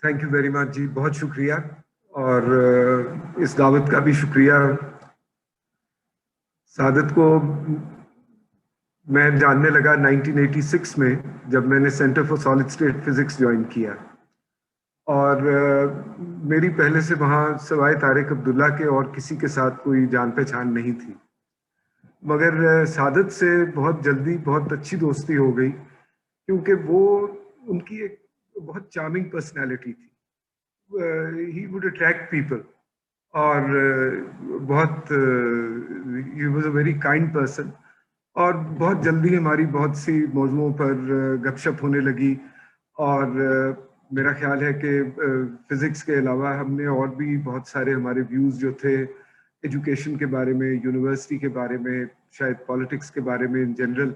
Thank you very much जी, बहुत शुक्रिया और इस दावत का भी शुक्रिया। सादत को मैं जानने लगा 1986 में, जब मैंने centre for solid state physics join किया। और मेरी पहले से वहाँ सवाए तारिक अब्दुल्ला के और किसी के साथ कोई जान पहचान नहीं थी, मगर सादत से बहुत जल्दी बहुत अच्छी दोस्ती हो गई, क्योंकि वो उनकी एक बहुत चार्मिंग पर्सनैलिटी थी। ही वुड अट्रैक्ट पीपल और बहुत he was a very kind person. और बहुत जल्दी हमारी बहुत सी मौज़ूओं पर गपशप होने लगी। और मेरा ख्याल है कि फिज़िक्स के अलावा हमने और भी बहुत सारे हमारे व्यूज़ जो थे एजुकेशन के बारे में, यूनिवर्सिटी के बारे में, शायद पॉलिटिक्स के बारे में in general,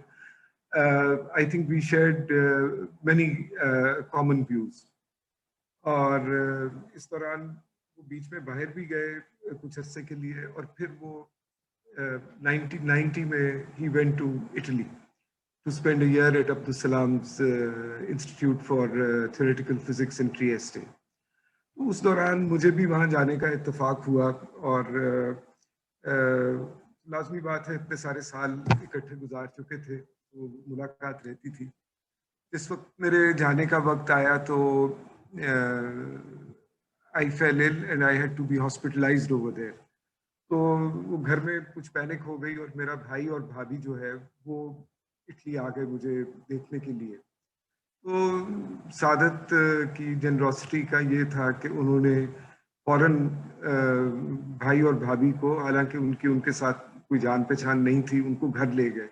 I think we shared many common views. और इस दौरान वो बीच में बाहर भी गए कुछ अरसे के लिए, और फिर वो 1990 में ही went to Italy to spend a year at Abdul Salam's institute for theoretical physics in Trieste. तो उस दौरान मुझे भी वहाँ जाने का इत्तेफाक हुआ, और लाजमी बात है, इतने सारे साल इकट्ठे गुजार चुके थे तो मुलाकात रहती थी। इस वक्त मेरे जाने का वक्त आया तो I fell ill and I had to be hospitalised over there. तो वो घर में कुछ पैनिक हो गई, और मेरा भाई और भाभी जो है वो इटली आ गए मुझे देखने के लिए। तो सादत की जनरोसिटी का ये था कि उन्होंने फौरन भाई और भाभी को, हालांकि उनके साथ कोई जान पहचान नहीं थी, उनको घर ले गए।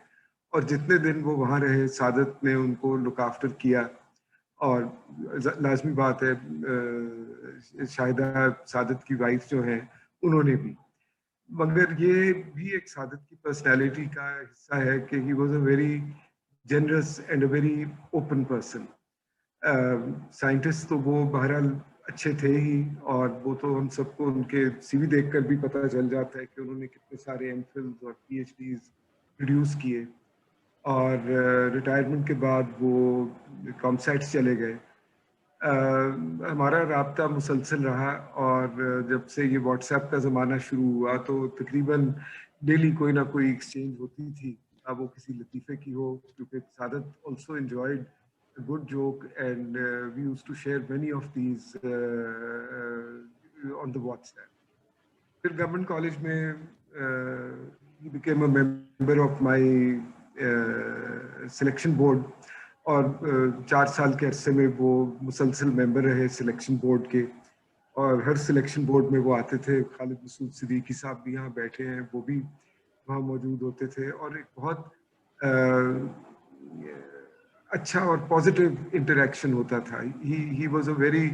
और जितने दिन वो वहाँ रहे, सादत ने उनको लुक आफ्टर किया। और लाजमी बात है, शाहिदा सादत की वाइफ जो है उन्होंने भी। मगर ये भी एक सादत की पर्सनैलिटी का हिस्सा है कि he was a very generous and a very open person. Scientist तो वो बहरहाल अच्छे थे ही, और वो तो हम सबको उनके सीवी देखकर भी पता चल जाता है कि उन्होंने कितने सारे एमफिल्स और पीएचडीज प्रोड्यूस किए। और रिटायरमेंट के बाद वो कॉमसेट्स चले गए। हमारा राब्ता मुसलसल रहा, और जब से ये व्हाट्सएप का ज़माना शुरू हुआ तो तकरीबन डेली कोई ना कोई एक्सचेंज होती थी। अब वो किसी लतीफ़े की हो, क्योंकि Saadat also enjoyed a good joke, and we used to share many of these on the WhatsApp. फिर गवर्नमेंट कॉलेज में he became a member of my selection board, और 4 साल के अरसे में वो मुसलसल मेंबर रहे सिलेक्शन बोर्ड के। और हर सिलेक्शन बोर्ड में वो आते थे। खालिद मसूद सिद्दीकी साहब भी यहाँ बैठे हैं, वो भी वहाँ मौजूद होते थे, और एक बहुत अच्छा और पॉजिटिव इंटरेक्शन होता था। He was a very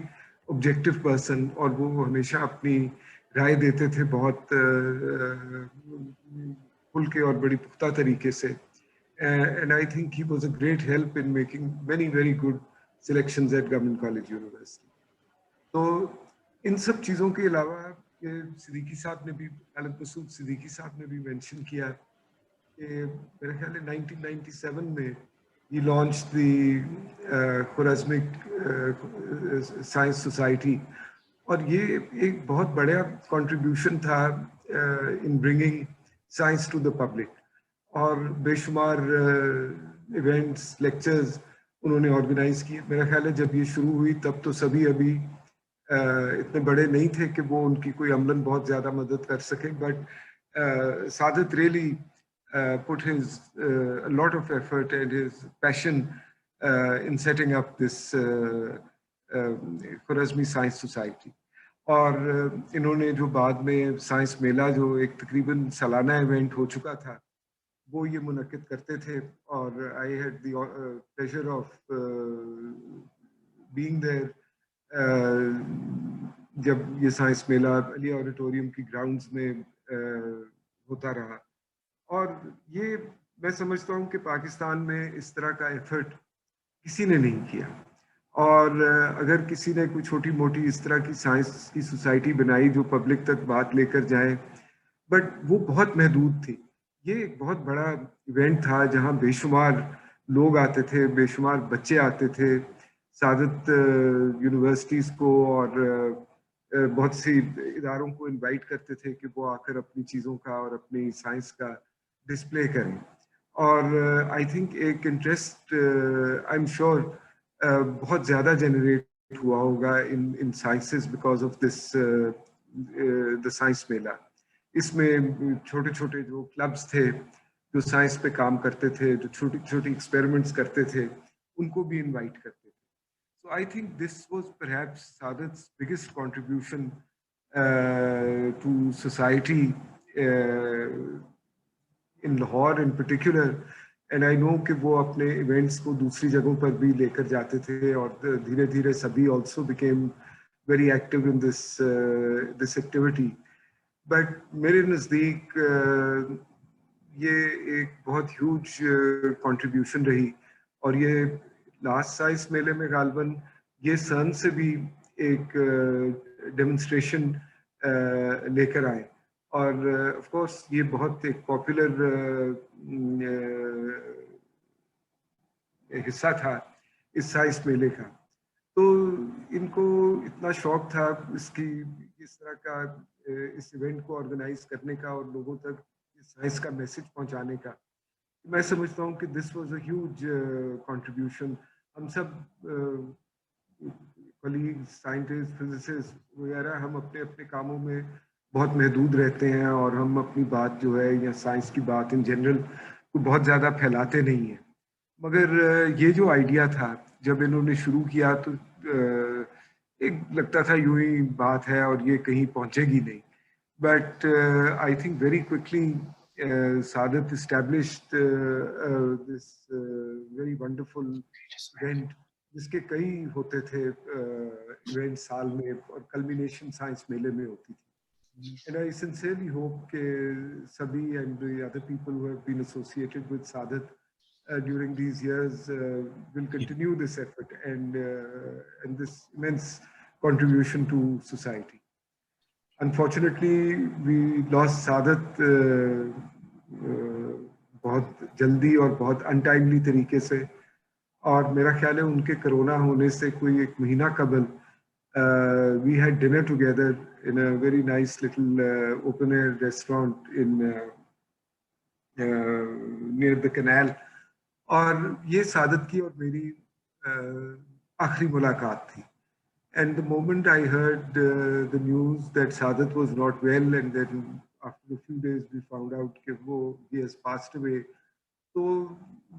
objective person, और वो हमेशा अपनी राय देते थे बहुत खुल के और बड़ी पुख्ता तरीके से। And I think he was a great help in making many very good selections eight government college university. तो इन सब चीज़ों के अलावा सिद्दीकी साहब ने भी, खालिद मसूद सिद्दीकी साहब ने भी मेंशन किया कि मेरे ख्याल है 1997 में he launched the Khwarizmi Science Society, और ये एक बहुत बड़ा कंट्रीब्यूशन था in bringing science to the public. और बेशुमार इवेंट्स, लेक्चर्स उन्होंने ऑर्गेनाइज किए। मेरा ख्याल है जब ये शुरू हुई तब तो सभी अभी इतने बड़े नहीं थे कि वो उनकी कोई अमलन बहुत ज़्यादा मदद कर सके, but Saadat really put his a lot of effort and his passion in setting up this Khwarizmi Science Society. और इन्होंने जो बाद में साइंस मेला, जो एक तकरीबन सालाना इवेंट हो चुका था, वो ये मुनक्किद करते थे। और I had the pleasure of being there जब ये साइंस मेला अली ऑडिटोरियम की ग्राउंड्स में होता रहा। और ये मैं समझता हूँ कि पाकिस्तान में इस तरह का एफर्ट किसी ने नहीं किया। और अगर किसी ने कोई छोटी मोटी इस तरह की साइंस की सोसाइटी बनाई जो पब्लिक तक बात लेकर जाए, बट वो बहुत महदूद थी। ये एक बहुत बड़ा इवेंट था जहाँ बेशुमार लोग आते थे, बेशुमार बच्चे आते थे, सादत यूनिवर्सिटीज़ को और बहुत सी इदारों को इनवाइट करते थे कि वो आकर अपनी चीज़ों का और अपनी साइंस का डिस्प्ले करें। और आई थिंक एक इंटरेस्ट आई एम श्योर बहुत ज़्यादा जनरेट हुआ होगा in sciences because of this the science mela. इसमें छोटे छोटे जो क्लब्स थे जो साइंस पे काम करते थे, जो छोटी छोटी एक्सपेरिमेंट्स करते थे, उनको भी इनवाइट करते थे। So I think this was perhaps Saadat's biggest contribution to society in Lahore in particular. And I know कि वो अपने events को दूसरी जगहों पर भी लेकर जाते थे और धीरे धीरे सभी also became very active in this activity. But मेरे नज़दीक ये एक बहुत ह्यूज कंट्रीब्यूशन रही और ये लास्ट साइंस मेले में गालबन ये सन से भी एक डेमोन्स्ट्रेशन लेकर आए और ऑफ कोर्स ये बहुत एक पॉपुलर हिस्सा था इस साइंस मेले का। तो इनको इतना शौक था इसकी इस तरह का इस इवेंट को ऑर्गेनाइज करने का और लोगों तक साइंस का मैसेज पहुंचाने का। मैं समझता हूँ कि this was a huge contribution. हम सब कलीग्स, साइंटिस्ट, फिजिसिस्ट वगैरह हम अपने अपने कामों में बहुत महदूद रहते हैं और हम अपनी बात जो है या साइंस की बात इन जनरल को बहुत ज़्यादा फैलाते नहीं हैं। मगर ये जो आइडिया था जब इन्होंने शुरू किया तो एक लगता था यूं ही बात है और ये कहीं पहुंचेगी नहीं। But I think very quickly Saadat established this very wonderful event जिसके कई होते थे इवेंट साल में और कल्मिनेशन साइंस मेले में होती थी। And I sincerely hope कि सभी and the other people who have been associated with Saadat during these years will continue this effort and this immense contribution to society. Unfortunately, we lost Saadat बहुत जल्दी और बहुत untimely तरीके से और मेरा ख्याल है उनके कोरोना होने से कोई एक महीना कबल we had dinner together in a very nice little open air restaurant in near the canal और ये सादत की और मेरी आखिरी मुलाकात थी। And the moment I heard the news that Saadat was not well, and then after a few days we found out that he has passed away, तो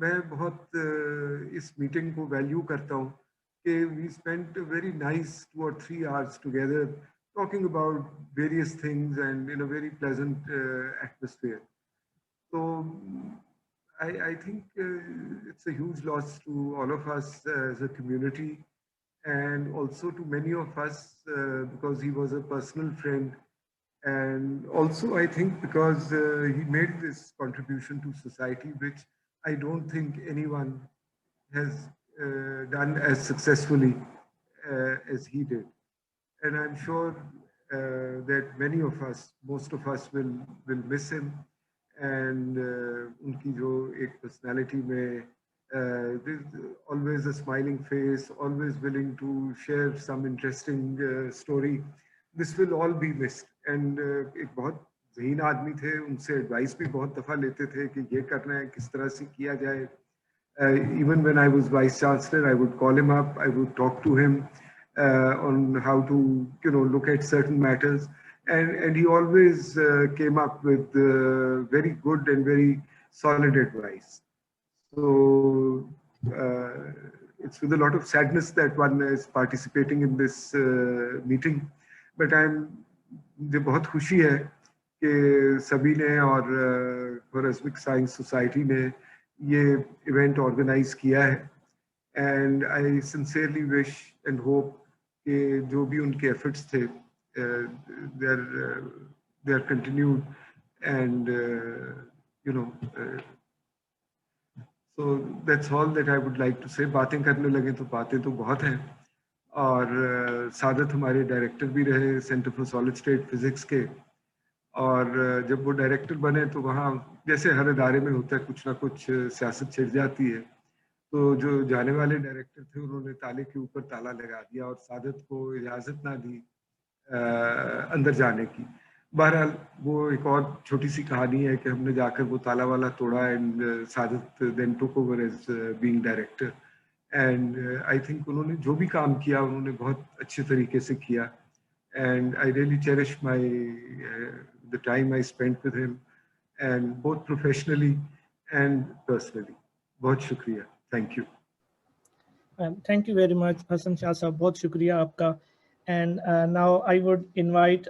मैं बहुत इस मीटिंग को वैल्यू करता हूँ कि we spent a very nice 2 or 3 hours together talking about various things and in a very pleasant atmosphere. So I think it's a huge loss to all of us as a community. And also to many of us because he was a personal friend, and also I think because he made this contribution to society which I don't think anyone has done as successfully as he did. And I'm sure that many of us, most of us will miss him and unki jo ek personality mein always a smiling face, always willing to share some interesting story. This will all be missed. And एक बहुत ज़हीन आदमी थे, उनसे advice भी बहुत दफ़ा लेते थे कि ये करना है, किस तरह से किया जाए. Even when I was vice chancellor, I would call him up, I would talk to him on how to look at certain matters, and he always came up with very good and very solid advice. So it's with a lot of sadness that one is participating in this meeting, but मुझे बहुत खुशी है कि सभी ने और ख्वारिज़मी science society ने ये इवेंट ऑर्गेनाइज किया है. And I sincerely wish and hope कि जो भी उनके एफर्ट्स थे they are continued and so that's all that I would like to say. बातें करने लगे तो बातें तो बहुत हैं और सादत हमारे डायरेक्टर भी रहे centre for solid state physics के, और जब वो डायरेक्टर बने तो वहाँ जैसे हर इदारे में होता है कुछ ना कुछ सियासत छिड़ जाती है. تو جو جانے والے ڈائریکٹر تھے انہوں نے تالے کے اوپر تالا لگا دیا اور سعادت کو اجازت نہ دی اندر جانے کی. بہرحال وہ ایک اور چھوٹی سی کہانی ہے کہ ہم نے جا کر وہ تالا والا توڑا اینڈ سعادت دین ٹوک over as being director. And I think انہوں نے جو بھی کام کیا انہوں نے بہت اچھے طریقے سے کیا. And I really cherish the time I spent with him, and both professionally and personally. بہت شکریہ. Thank you. Thank you very much, Hassan Shah sahab. بہت شکریہ آپ کا. And now I would invite